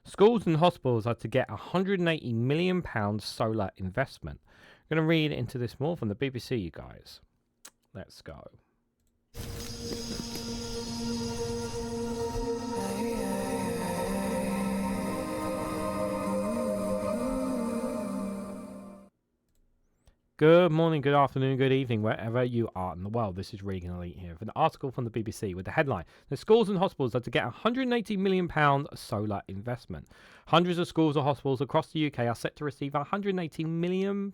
Schools and hospitals are to get £180 million solar investment. I'm going to read into this more from the BBC, you guys. Let's go. Good morning, good afternoon, good evening, wherever you are in the world. This is Reganelite here with an article from the BBC with the headline: The schools and hospitals are to get £180 million solar investment. Hundreds of schools or hospitals across the UK are set to receive £180 million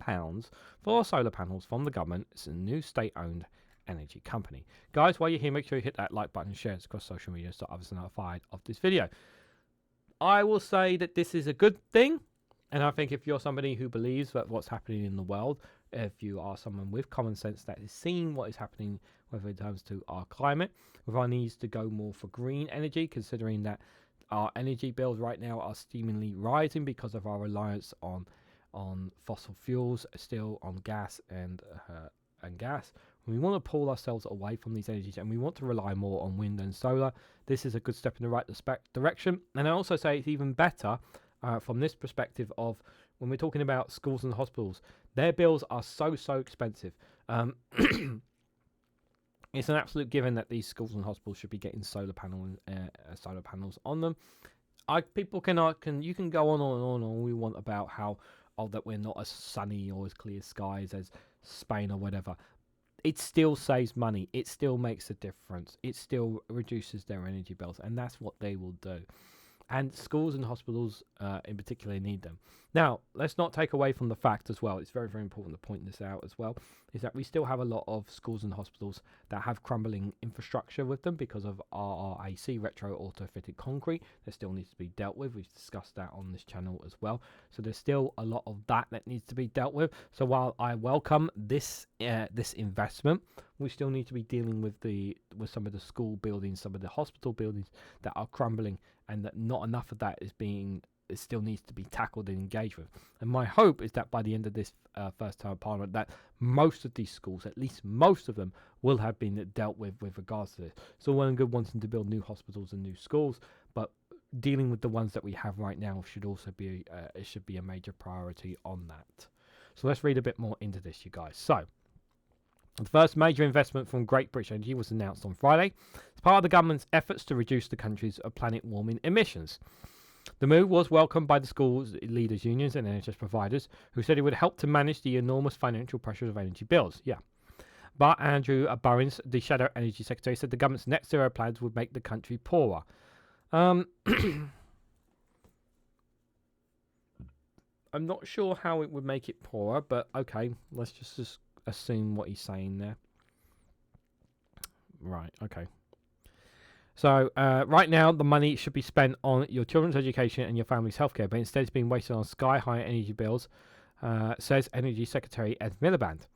for solar panels from the government. It's a new state-owned energy company. Guys, while you're here, make sure you hit that like button and share it across social media so others are notified of this video. I will say that this is a good thing, and I think if you're somebody who believes that what's happening in the world, if you are someone with common sense that is seeing what is happening, whether in terms to our climate, with our needs to go more for green energy, considering that our energy bills right now are steamingly rising because of our reliance on fossil fuels, still on gas and gas. We want to pull ourselves away from these energies and we want to rely more on wind and solar. This is a good step in the right direction. And I also say it's even better from this perspective of when we're talking about schools and hospitals. Their bills are so expensive. It's an absolute given that these schools and hospitals should be getting solar panels on them. People can go on and on all we want about how that we're not as sunny or as clear skies as Spain or whatever. It still saves money. It still makes a difference. It still reduces their energy bills, and that's what they will do. And schools and hospitals in particular need them. Now, let's not take away from the fact as well, it's very important to point this out as well, is that we still have a lot of schools and hospitals that have crumbling infrastructure with them because of RRAC, retro auto-fitted concrete, that still needs to be dealt with. We've discussed that on this channel as well. So there's still a lot of that needs to be dealt with. So while I welcome this investment, we still need to be dealing with some of the school buildings, some of the hospital buildings that are crumbling, and that not enough of that it still needs to be tackled and engaged with. And my hope is that by the end of this first term of Parliament, that most of these schools, at least most of them, will have been dealt with regards to this. So well and good wanting to build new hospitals and new schools, but dealing with the ones that we have right now should also be it should be a major priority on that. So let's read a bit more into this, you guys. So the first major investment from Great British Energy was announced on Friday as part of the government's efforts to reduce the country's planet warming emissions. The move was welcomed by the schools leaders' unions and NHS providers, who said it would help to manage the enormous financial pressures of energy bills. But Andrew Bowie, the Shadow Energy Secretary, said the government's net zero plans would make the country poorer. I'm not sure how it would make it poorer, but okay, let's just assume what he's saying there. Right, okay. So right now, the money should be spent on your children's education and your family's healthcare, but instead it's being wasted on sky-high energy bills, says Energy Secretary Ed Miliband.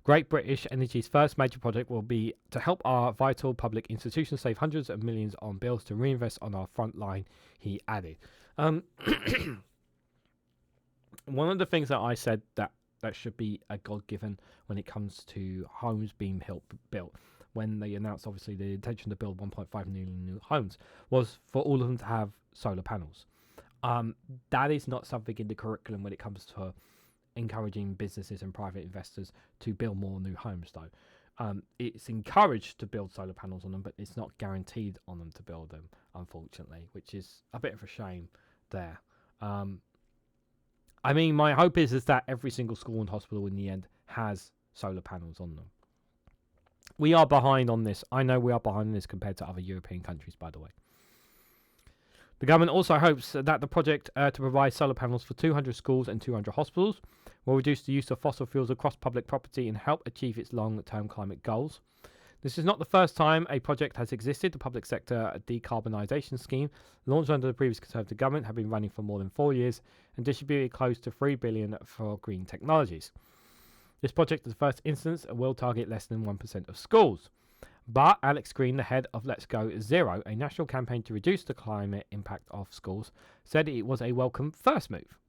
Great British Energy's first major project will be to help our vital public institutions save hundreds of millions on bills to reinvest on our front line, he added. One of the things that I said that should be a God-given when it comes to homes being built, when they announced obviously the intention to build 1.5 million new homes, was for all of them to have solar panels. That is not something in the curriculum when it comes to encouraging businesses and private investors to build more new homes, though. It's encouraged to build solar panels on them, but it's not guaranteed on them to build them, unfortunately, which is a bit of a shame there. I mean, my hope is that every single school and hospital in the end has solar panels on them. We are behind on this. I know we are behind on this compared to other European countries, by the way. The government also hopes that the project to provide solar panels for 200 schools and 200 hospitals will reduce the use of fossil fuels across public property and help achieve its long-term climate goals. This is not the first time a project has existed. The public sector decarbonisation scheme, launched under the previous Conservative government, had been running for more than 4 years and distributed close to $3 billion for green technologies. This project, as the first instance, will target less than 1% of schools. But Alex Green, the head of Let's Go Zero, a national campaign to reduce the climate impact of schools, said it was a welcome first move.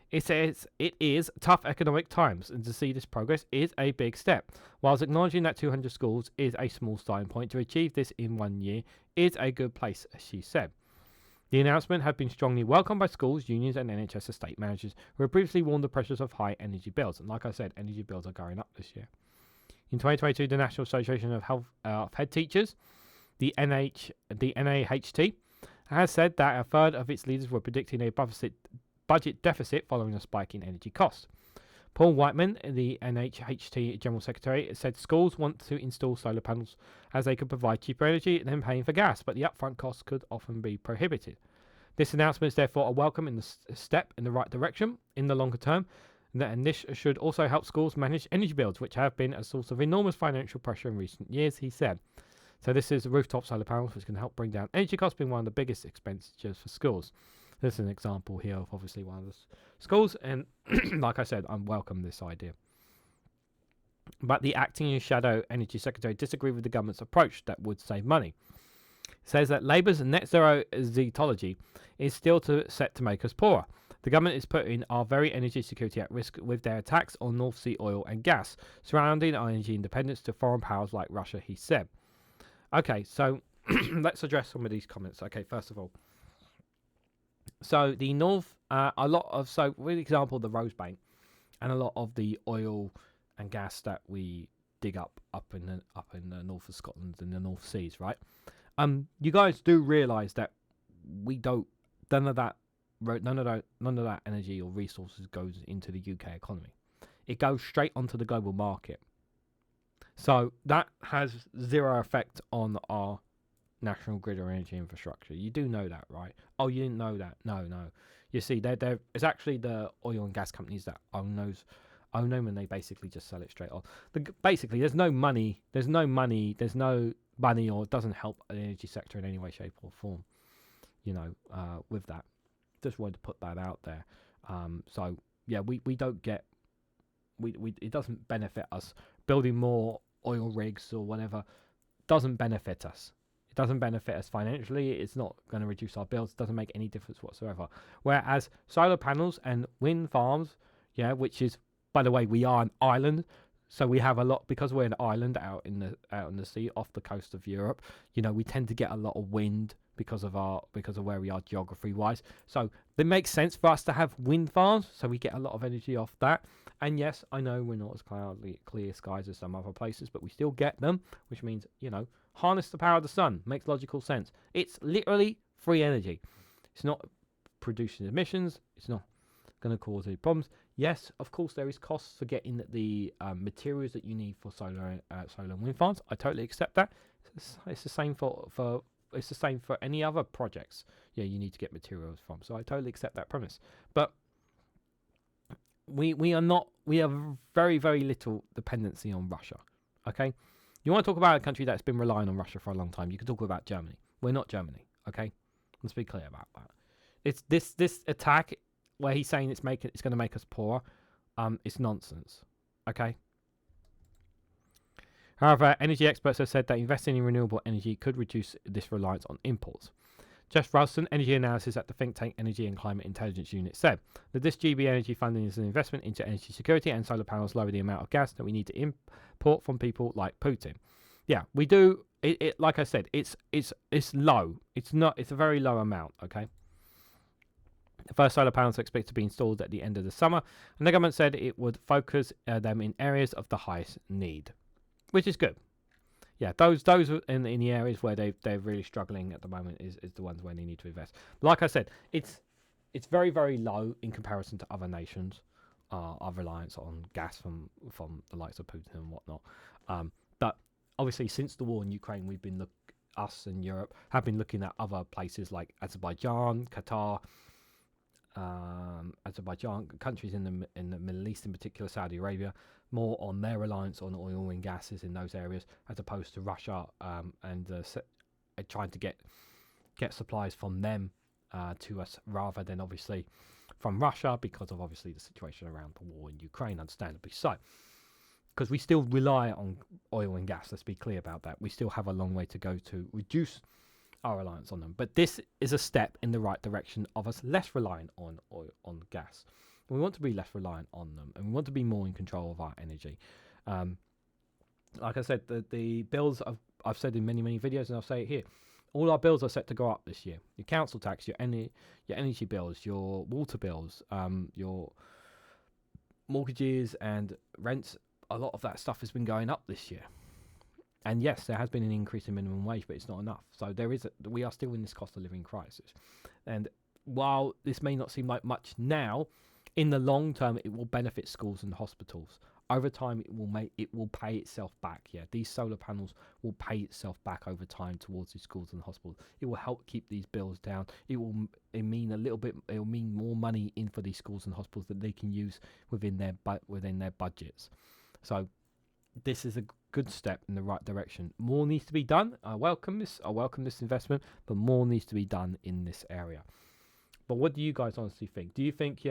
It says it is tough economic times, and to see this progress is a big step. Whilst acknowledging that 200 schools is a small starting point, to achieve this in 1 year is a good place, as she said. The announcement had been strongly welcomed by schools, unions, and NHS estate managers who had previously warned the pressures of high energy bills. And like I said, energy bills are going up this year. In 2022, the National Association of Head Teachers, the NAHT, has said that a third of its leaders were predicting a budget deficit following a spike in energy costs. Paul Whiteman, the NHHT General Secretary, said schools want to install solar panels as they could provide cheaper energy than paying for gas, but the upfront costs could often be prohibited. This announcement is therefore a welcome in the step in the right direction in the longer term, and this should also help schools manage energy bills, which have been a source of enormous financial pressure in recent years, he said. So this is rooftop solar panels, which can help bring down energy costs, being one of the biggest expenditures for schools. This is an example here of obviously one of the schools, and like I said, I welcome this idea. But the acting shadow energy secretary disagreed with the government's approach that would save money. It says that Labour's net zero zetology is still set to make us poorer. The government is putting our very energy security at risk with their attacks on North Sea oil and gas, surrounding our energy independence to foreign powers like Russia, he said. Okay, so let's address some of these comments. Okay, first of all, so the North, for example, the Rosebank and a lot of the oil and gas that we dig up in the north of Scotland and the North Seas, right? You guys do realise that we don't none of that energy or resources goes into the UK economy. It goes straight onto the global market. So that has zero effect on our national grid or energy infrastructure. You do know that, right? Oh, you didn't know that? No. You see, it's actually the oil and gas companies that own them, and they basically just sell it straight on. Basically, there's no money, or it doesn't help the energy sector in any way, shape, or form. With that, just wanted to put that out there. So yeah, we don't get, it doesn't benefit us. Building more oil rigs or whatever doesn't benefit us. It doesn't benefit us financially. It's not going to reduce our bills. It doesn't make any difference whatsoever. Whereas solar panels and wind farms, which is, by the way, we are an island, so we have a lot, because we're an island out in the sea off the coast of Europe. We tend to get a lot of wind because of where we are geography wise. So it makes sense for us to have wind farms, so we get a lot of energy off that. And yes, I know we're not as clear skies as some other places, but we still get them, which means, harness the power of the sun. Makes logical sense. It's literally free energy. It's not producing emissions. It's not going to cause any problems. Yes, of course, there is costs for getting the materials that you need for solar and wind farms. I totally accept that. It's the same for any other projects. Yeah, you need to get materials from. So I totally accept that premise. But we have very, very little dependency on Russia. Okay, you want to talk about a country that's been relying on Russia for a long time? You can talk about Germany. We're not Germany. Okay, let's be clear about that. It's this attack where he's saying it's going to make us poorer. It's nonsense. Okay. However, energy experts have said that investing in renewable energy could reduce this reliance on imports. Jeff Ralston, energy analysis at the think tank Energy and Climate Intelligence Unit, said that this GB energy funding is an investment into energy security, and solar panels lower the amount of gas that we need to import from people like Putin. Yeah, we do. It like I said, it's low. It's a very low amount. Okay. The first solar panels are expected to be installed at the end of the summer, and the government said it would focus them in areas of the highest need, which is good. Yeah, those in the areas where they're really struggling at the moment is the ones where they need to invest. But like I said, it's very, very low in comparison to other nations. Our reliance on gas from the likes of Putin and whatnot. But obviously, since the war in Ukraine, us and Europe have been looking at other places like Azerbaijan, Qatar. Countries in the Middle East, in particular Saudi Arabia, more on their reliance on oil and gases in those areas, as opposed to Russia and trying to get supplies from them to us, rather than obviously from Russia, because of obviously the situation around the war in Ukraine, understandably so. Because we still rely on oil and gas. Let's be clear about that. We still have a long way to go to reduce our reliance on them, but this is a step in the right direction of us less reliant on oil, on gas. We want to be less reliant on them, and we want to be more in control of our energy. Like I said, the bills I've said in many videos, and I'll say it here. All our bills are set to go up this year. Your council tax, your energy bills, your water bills, your mortgages and rents. A lot of that stuff has been going up this year. And yes, there has been an increase in minimum wage, but it's not enough. So we are still in this cost of living crisis. And while this may not seem like much now, in the long term, it will benefit schools and hospitals. Over time, it will pay itself back. Yeah, these solar panels will pay itself back over time towards the schools and hospitals. It will help keep these bills down. It will mean more money in for these schools and hospitals that they can use within their budgets. So this is a good step in the right direction. More needs to be done. I welcome this investment, but more needs to be done in this area. But what do you guys honestly think? Do you think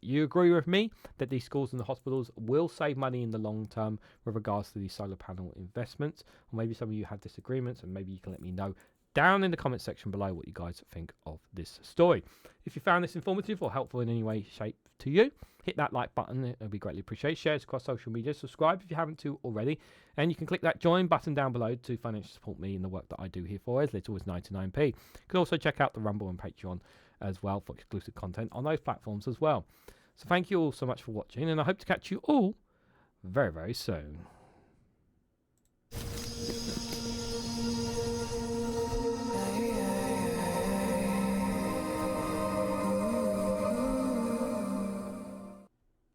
you agree with me that these schools and the hospitals will save money in the long term with regards to these solar panel investments? Or maybe some of you have disagreements, and maybe you can let me know down in the comment section below what you guys think of this story. If you found this informative or helpful in any way, shape to you, hit that like button. It would be greatly appreciated. Share it across social media. Subscribe if you haven't already. And you can click that join button down below to financially support me in the work that I do here for as little as 99p. You can also check out the Rumble and Patreon as well for exclusive content on those platforms as well. So thank you all so much for watching, and I hope to catch you all very, very soon.